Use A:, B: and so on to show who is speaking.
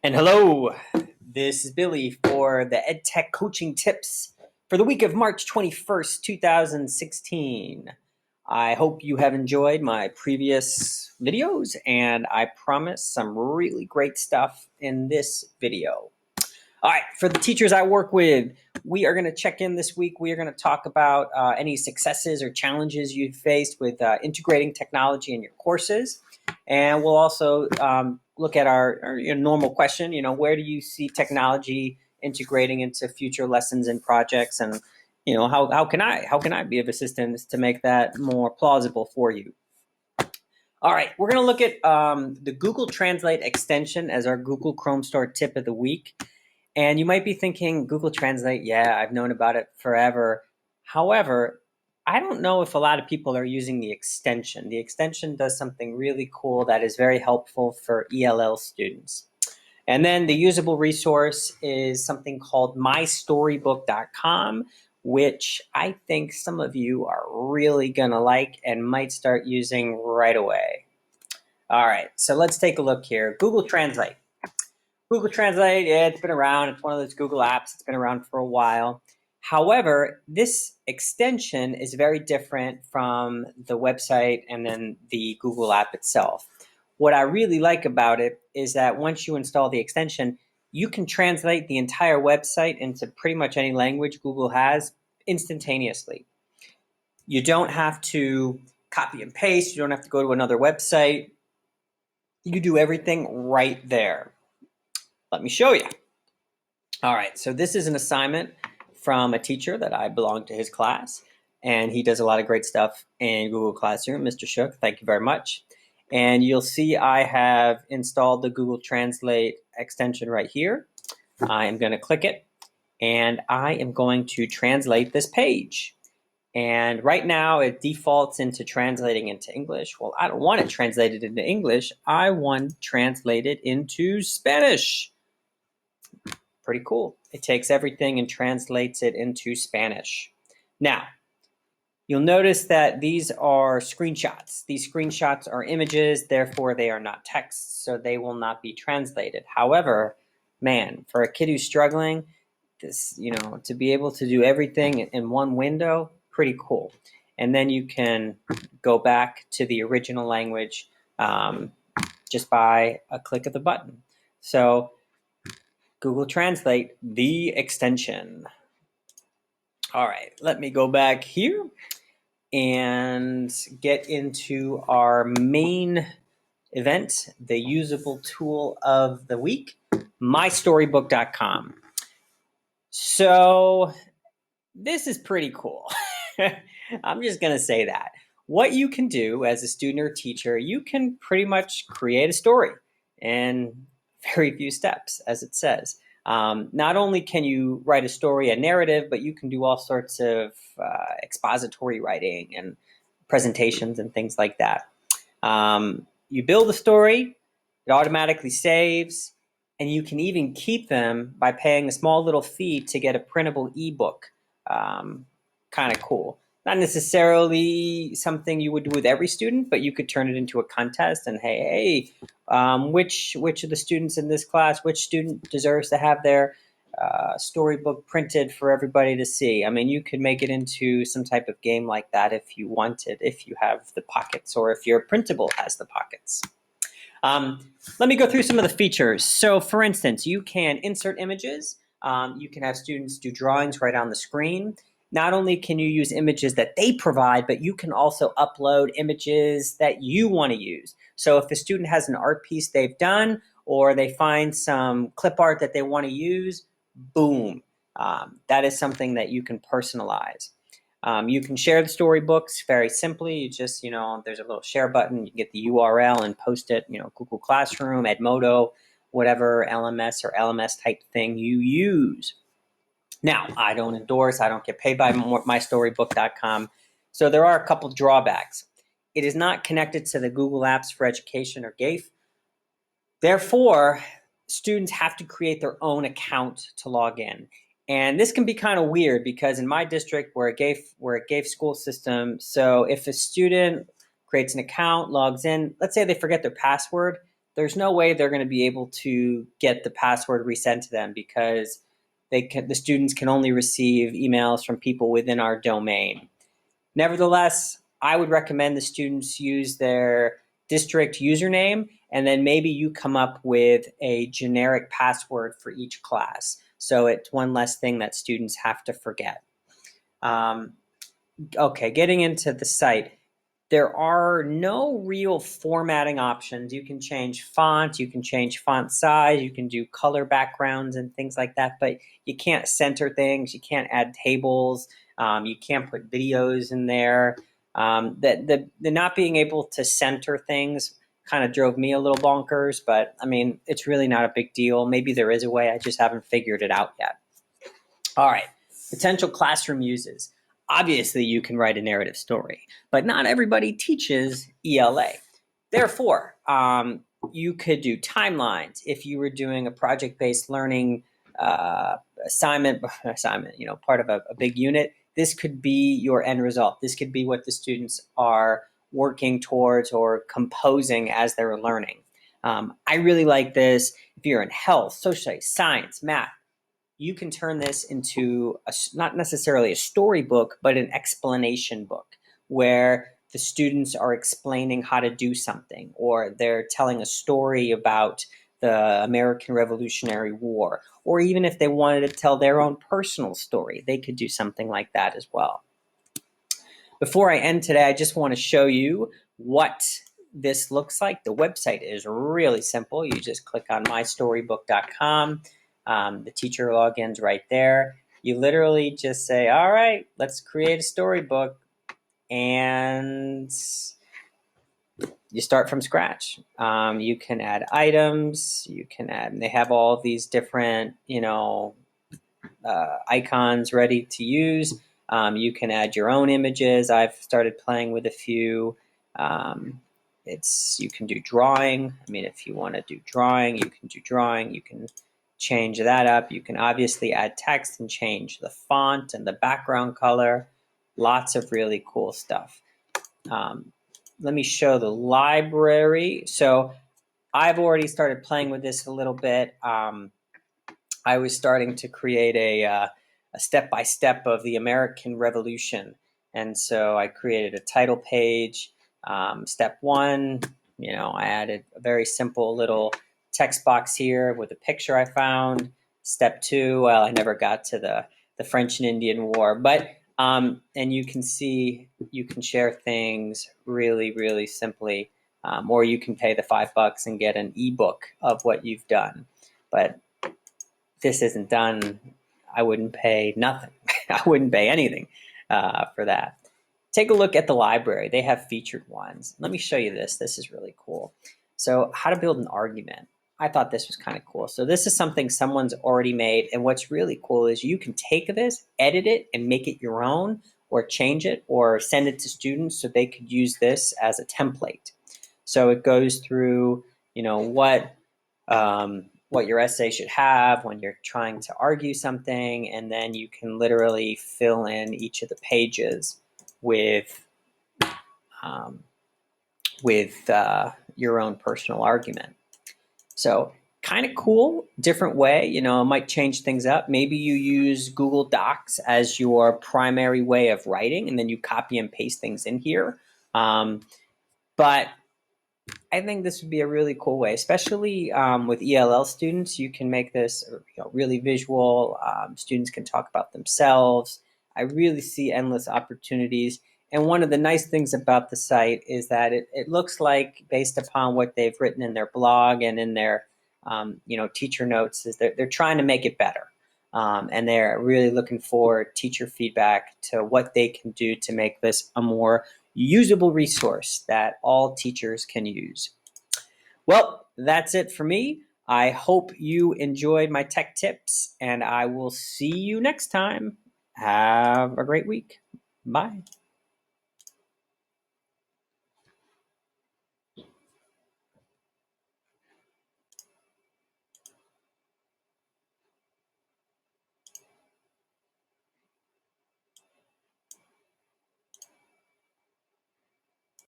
A: And hello, this is Billy for the EdTech coaching tips for the week of March 21st, 2016. I hope you have enjoyed my previous videos, and I promise some really great stuff in this video. All right, for the teachers I work with, we are going to check in this week. We are going to talk about any successes or challenges you've faced with integrating technology in your courses. And we'll also look at our normal question, where do you see technology integrating into future lessons and projects? And, how can I be of assistance to make that more plausible for you? All right, we're going to look at the Google Translate extension as our Google Chrome Store tip of the week. And you might be thinking, Google Translate, yeah, I've known about it forever. However, I don't know if a lot of people are using the extension. The extension does something really cool that is very helpful for ELL students. And then the usable resource is something called mystorybook.com, which I think some of you are really going to like and might start using right away. All right, so let's take a look here. Google Translate. Google Translate, yeah, it's been around. It's one of those Google apps. It's been around for a while. However, this extension is very different from the website and then the Google app itself. What I really like about it is that once you install the extension, you can translate the entire website into pretty much any language Google has instantaneously. You don't have to copy and paste. You don't have to go to another website. You do everything right there. Let me show you. All right, so this is an assignment from a teacher that I belong to his class, and he does a lot of great stuff in Google Classroom. Mr. Shook, thank you very much. And you'll see I have installed the Google Translate extension right here. I am going to click it, and I am going to translate this page. And right now it defaults into translating into English. Well, I don't want it translated into English. I want it translated into Spanish. Pretty cool. It takes everything and translates it into Spanish. Now, you'll notice that these are screenshots. These screenshots are images, therefore they are not text, so they will not be translated. However, man, for a kid who's struggling, this, to be able to do everything in one window, pretty cool. And then you can go back to the original language just by a click of the button. So Google Translate, the extension. All right, let me go back here and get into our main event, the usable tool of the week, mystorybook.com. So this is pretty cool. I'm just going to say that. What you can do as a student or teacher, you can pretty much create a story in very few steps, as it says. Not only can you write a story, a narrative, but you can do all sorts of expository writing and presentations and things like that. You build a story, it automatically saves, and you can even keep them by paying a small little fee to get a printable ebook. Kind of cool. Not necessarily something you would do with every student, but you could turn it into a contest and hey, which of the students in this class, which student deserves to have their storybook printed for everybody to see? I mean, you could make it into some type of game like that if you wanted, if you have the pockets, or if your printable has the pockets. Let me go through some of the features. So for instance, you can insert images. You can have students do drawings right on the screen. Not only can you use images that they provide, but you can also upload images that you want to use. So if a student has an art piece they've done, or they find some clip art that they want to use, boom, that is something that you can personalize. You can share the storybooks very simply. You just, there's a little share button. You get the URL and post it, Google Classroom, Edmodo, whatever LMS or LMS type thing you use. Now, I don't endorse, I don't get paid by mystorybook.com. So there are a couple drawbacks. It is not connected to the Google Apps for Education or GAFE. Therefore, students have to create their own account to log in. And this can be kind of weird because in my district, we're a GAFE school system. So if a student creates an account, logs in, let's say they forget their password, there's no way they're going to be able to get the password resent to them because the students can only receive emails from people within our domain. Nevertheless, I would recommend the students use their district username, and then maybe you come up with a generic password for each class. So it's one less thing that students have to forget. Okay, getting into the site. There are no real formatting options. You can change font, you can change font size, you can do color backgrounds and things like that, but you can't center things, you can't add tables, you can't put videos in there. The not being able to center things kind of drove me a little bonkers, but I mean, it's really not a big deal. Maybe there is a way, I just haven't figured it out yet. All right, potential classroom uses. Obviously, you can write a narrative story, but not everybody teaches ELA. Therefore, you could do timelines if you were doing a project-based learning assignment, part of a big unit. This could be your end result. This could be what the students are working towards or composing as they're learning. I really like this. If you're in health, social studies, science, math, you can turn this into not necessarily a storybook, but an explanation book where the students are explaining how to do something, or they're telling a story about the American Revolutionary War, or even if they wanted to tell their own personal story, they could do something like that as well. Before I end today, I just want to show you what this looks like. The website is really simple. You just click on mystorybook.com. The teacher login's right there. You literally just say, all right, let's create a storybook, and you start from scratch. You can add items, you can add, they have all these different, icons ready to use. You can add your own images. I've started playing with a few. You can do drawing. I mean, if you want to do drawing, you can do drawing. You can change that up. You can obviously add text and change the font and the background color. Lots of really cool stuff. Let me show the library. So I've already started playing with this a little bit. I was starting to create a step-by-step of the American Revolution. And so I created a title page. Step one, I added a very simple little text box here with a picture I found. Step two, well, I never got to the French and Indian War, but and you can see you can share things really, really simply, or you can pay the $5 and get an ebook of what you've done. But this isn't done, I wouldn't pay nothing. I wouldn't pay anything for that. Take a look at the library. They have featured ones. Let me show you this. This is really cool. So how to build an argument. I thought this was kind of cool. So this is something someone's already made. And what's really cool is you can take this, edit it, and make it your own, or change it, or send it to students so they could use this as a template. So it goes through, what your essay should have when you're trying to argue something, and then you can literally fill in each of the pages with your own personal argument. So kind of cool, different way. It might change things up. Maybe you use Google Docs as your primary way of writing, and then you copy and paste things in here. But I think this would be a really cool way, especially with ELL students. You can make this really visual. Students can talk about themselves. I really see endless opportunities. And one of the nice things about the site is that it looks like, based upon what they've written in their blog and in their teacher notes, is that they're trying to make it better. And they're really looking for teacher feedback to what they can do to make this a more usable resource that all teachers can use. Well, that's it for me. I hope you enjoyed my tech tips, and I will see you next time. Have a great week. Bye.